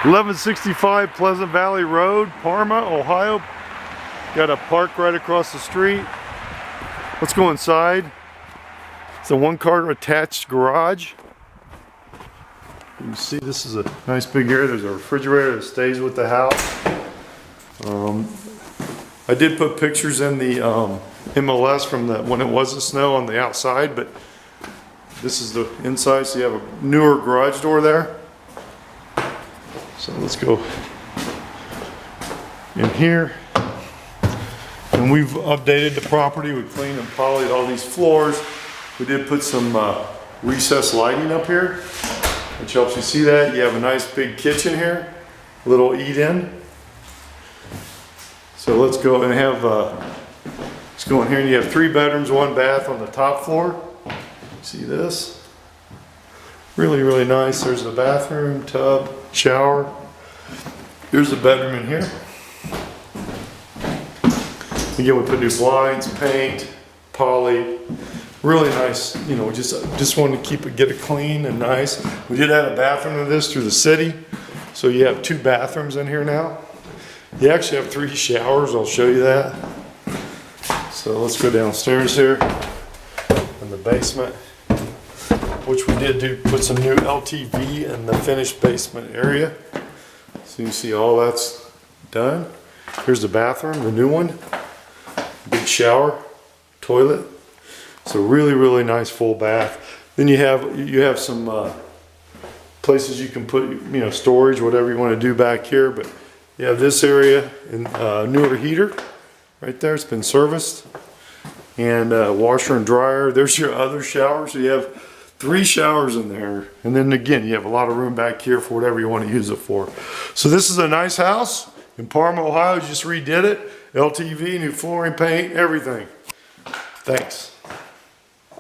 1165 Pleasant Valley Road, Parma, Ohio. Got a park right across the street. Let's go inside. It's a one-car attached garage. You can see this is a nice big area. There's a refrigerator that stays with the house. I did put pictures in the MLS from when it wasn't snow on the outside, but this is the inside. So you have a newer garage door there. So let's go in here. And we've updated the property. We cleaned and polished all these floors. We did put some recessed lighting up here, which helps you see that. You have a nice big kitchen here, little eat-in. So let's go and have, let's go in here, and you have 3 bedrooms, 1 bath on the top floor. See this? Really, really nice. There's the bathroom, tub, shower. Here's the bedroom in here. Again, we put new blinds, paint, poly. Really nice. You know, just wanted to get it clean and nice. We did add a bathroom to this through the city, so you have 2 bathrooms in here now. You actually have 3 showers. I'll show you that. So let's go downstairs here in the basement, which we did put some new LTV in the finished basement area. So you can see all that's done. Here's the bathroom, the new one. Big shower, toilet. So really, really nice full bath. Then you have some places you can put, storage, whatever you want to do back here. But you have this area and newer heater right there. It's been serviced, and washer and dryer. There's your other shower. So you have 3 showers in there, and then again you have a lot of room back here for whatever you want to use it for. So this is a nice house in Parma, Ohio. Just redid it. LTV, new flooring, paint, everything. Thanks.